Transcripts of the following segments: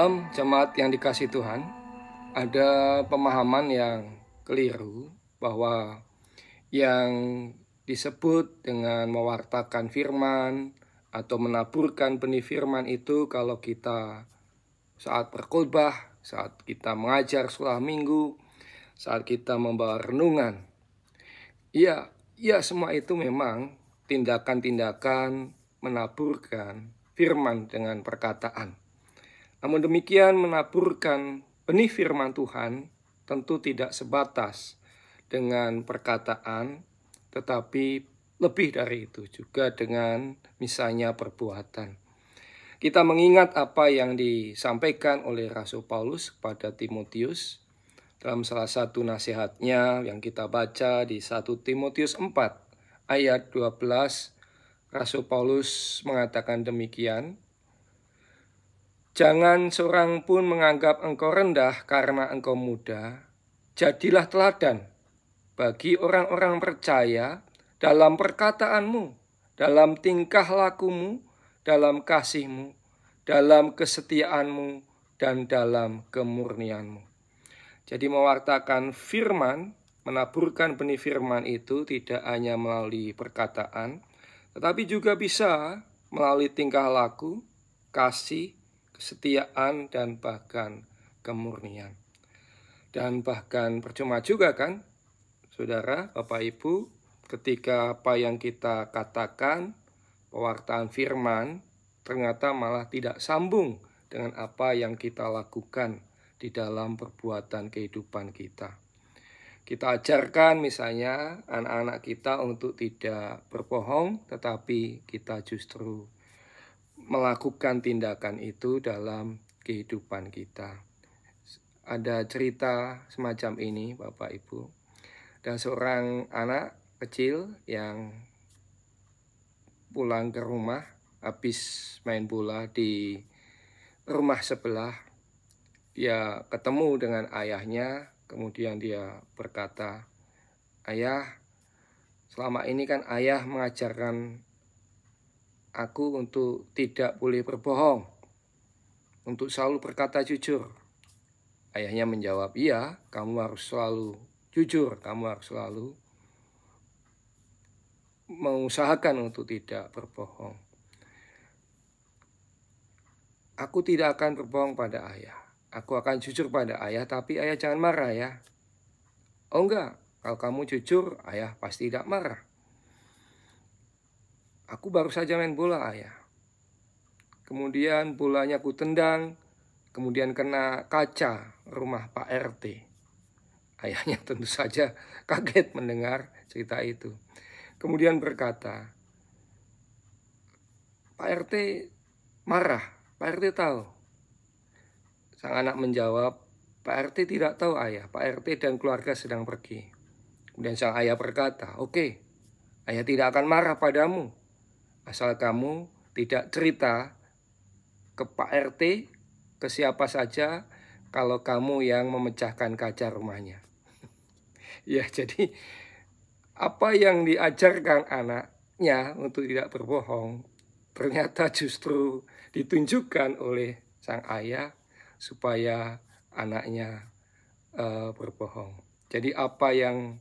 Shalom, jemaat yang dikasihi Tuhan. Ada pemahaman yang keliru bahwa yang disebut dengan mewartakan firman atau menaburkan benih firman itu kalau kita saat berkhotbah, saat kita mengajar sekolah minggu, saat kita membawa renungan. Ya, semua itu memang tindakan-tindakan menaburkan firman dengan perkataan. Namun demikian, menaburkan benih firman Tuhan tentu tidak sebatas dengan perkataan, tetapi lebih dari itu juga dengan misalnya perbuatan. Kita mengingat apa yang disampaikan oleh Rasul Paulus kepada Timotius dalam salah satu nasihatnya yang kita baca di 1 Timotius 4 ayat 12. Rasul Paulus mengatakan demikian, "Jangan seorang pun menganggap engkau rendah karena engkau muda. Jadilah teladan bagi orang-orang percaya dalam perkataanmu, dalam tingkah lakumu, dalam kasihmu, dalam kesetiaanmu, dan dalam kemurnianmu." Jadi mewartakan firman, menaburkan benih firman itu tidak hanya melalui perkataan, tetapi juga bisa melalui tingkah laku, kasih, kesetiaan, dan bahkan kemurnian. Dan bahkan percuma juga kan, saudara, Bapak Ibu, ketika apa yang kita katakan, pewartaan firman, ternyata malah tidak sambung dengan apa yang kita lakukan di dalam perbuatan kehidupan kita. Kita ajarkan misalnya anak-anak kita untuk tidak berbohong, tetapi kita justru melakukan tindakan itu dalam kehidupan kita. Ada cerita semacam ini, Bapak Ibu. Ada seorang anak kecil yang pulang ke rumah habis main bola di rumah sebelah. Dia ketemu dengan ayahnya, kemudian dia berkata, "Ayah, selama ini kan ayah mengajarkan aku untuk tidak boleh berbohong, untuk selalu berkata jujur." Ayahnya menjawab, "Iya, kamu harus selalu jujur, kamu harus selalu mengusahakan untuk tidak berbohong." "Aku tidak akan berbohong pada ayah. Aku akan jujur pada ayah, tapi ayah jangan marah ya." "Oh enggak, kalau kamu jujur, ayah pasti tidak marah. Aku baru saja main bola, ayah. Kemudian bolanya ku tendang, kemudian kena kaca rumah Pak RT." Ayahnya tentu saja kaget mendengar cerita itu. Kemudian berkata, "Pak RT marah, Pak RT tahu." Sang anak menjawab, "Pak RT tidak tahu ayah, Pak RT dan keluarga sedang pergi." Kemudian sang ayah berkata, "Oke, ayah tidak akan marah padamu, asal kamu tidak cerita ke Pak RT, ke siapa saja, kalau kamu yang memecahkan kaca rumahnya." Ya, jadi apa yang diajarkan anaknya untuk tidak berbohong ternyata justru ditunjukkan oleh sang ayah supaya anaknya berbohong. Jadi apa yang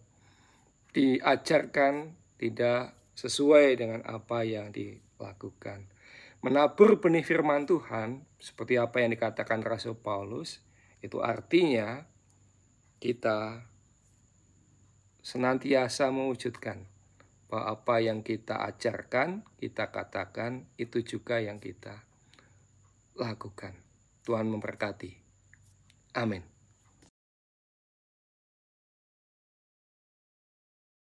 diajarkan tidak sesuai dengan apa yang dilakukan. Menabur benih firman Tuhan seperti apa yang dikatakan Rasul Paulus, itu artinya kita senantiasa mewujudkan bahwa apa yang kita ajarkan, kita katakan, itu juga yang kita lakukan. Tuhan memberkati. Amin.